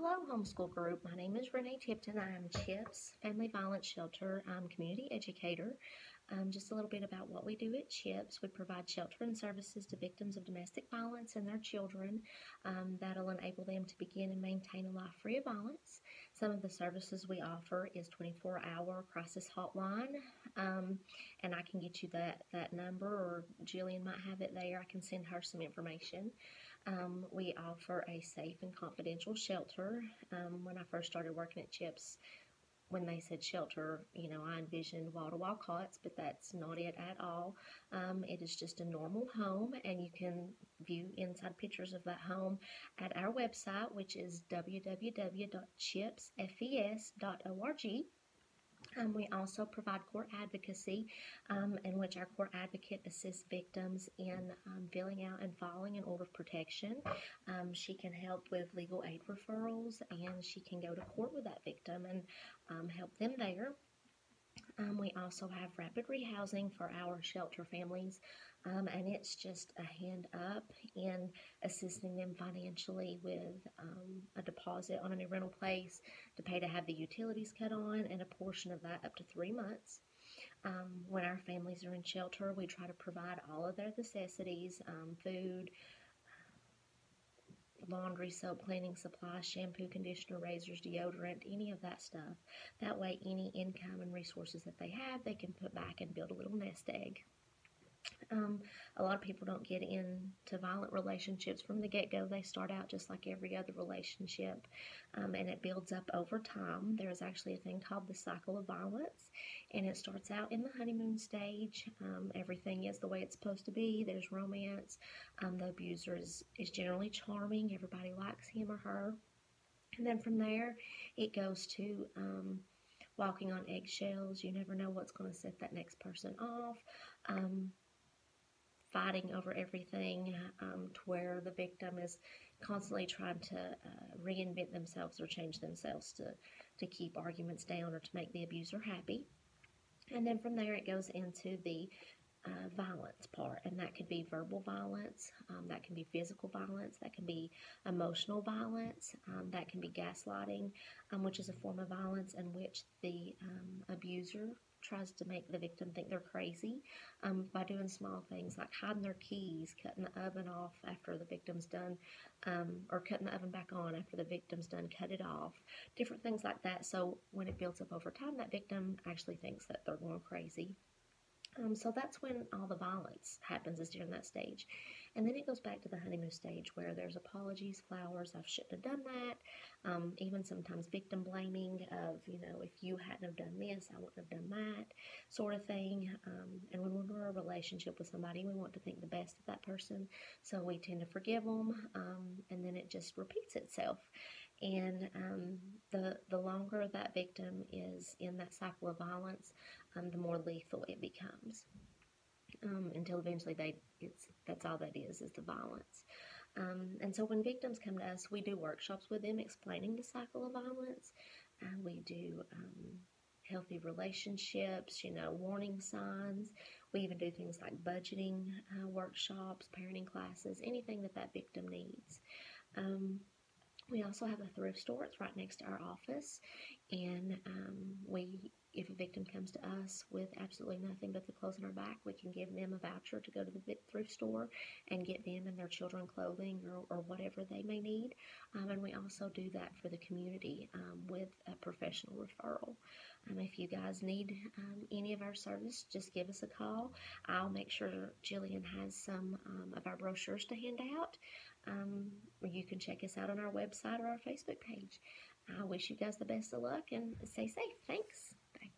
Hello, homeschool group. My name is Renee Tipton. I am CHIPS Family Violence Shelter. I'm community educator. Just a little bit about what we do at CHIPS. We provide shelter and services to victims of domestic violence and their children. That'll enable them to begin and maintain a life free of violence. Some of the services we offer is 24-hour crisis hotline, and I can get you that number, or Jillian might have it there. I can send her some information. We offer a safe and confidential shelter. When I first started working at CHIPS, when they said shelter, I envisioned wall-to-wall cots, but that's not it at all. It is just a normal home, and you can view inside pictures of that home at our website, which is www.chipsfes.org. We also provide court advocacy, in which our court advocate assists victims in filling out and filing an order of protection. She can help with legal aid referrals, and she can go to court with that victim and help them there. We also have rapid rehousing for our shelter families, and it's just a hand up in assisting them financially with a deposit on a new rental place to pay to have the utilities cut on, and a portion of that up to 3 months. When our families are in shelter, we try to provide all of their necessities, food, laundry, soap, cleaning supplies, shampoo, conditioner, razors, deodorant, any of that stuff. That way, any income and resources that they have, they can put back and build a little nest egg. A lot of people don't get into violent relationships from the get-go. They start out just like every other relationship, and it builds up over time. There's actually a thing called the cycle of violence, and it starts out in the honeymoon stage. Everything is the way it's supposed to be. There's romance. The abuser is generally charming. Everybody likes him or her. And then from there, it goes to walking on eggshells. You never know what's going to set that next person off. Fighting over everything, to where the victim is constantly trying to reinvent themselves or change themselves to keep arguments down or to make the abuser happy. And then from there it goes into the violence part, and that could be verbal violence, that can be physical violence, that can be emotional violence, that can be gaslighting, which is a form of violence in which the abuser tries to make the victim think they're crazy by doing small things like hiding their keys, cutting the oven off after the victim's done, or cutting the oven back on after the victim's done, cut it off, different things like that. So when it builds up over time, that victim actually thinks that they're going crazy. So that's when all the violence happens, is during that stage. And then it goes back to the honeymoon stage, where there's apologies, flowers, I shouldn't have done that, even sometimes victim blaming of, if you hadn't have done this, I wouldn't have done that, sort of thing. And when we're in a relationship with somebody, we want to think the best of that person, so we tend to forgive them, and then it just repeats itself. And the longer that victim is in that cycle of violence, the more lethal it becomes, until eventually that's all that is the violence. And so when victims come to us, we do workshops with them explaining the cycle of violence. We do healthy relationships, warning signs. We even do things like budgeting workshops, parenting classes, anything that victim needs. We also have a thrift store. It's right next to our office, and if a victim comes to us with absolutely nothing but the clothes on our back, we can give them a voucher to go to the thrift store and get them and their children clothing or whatever they may need. And we also do that for the community with a professional referral. If you guys need any of our service, just give us a call. I'll make sure Jillian has some of our brochures to hand out. You can check us out on our website or our Facebook page. I wish you guys the best of luck and stay safe. Thanks. Bye.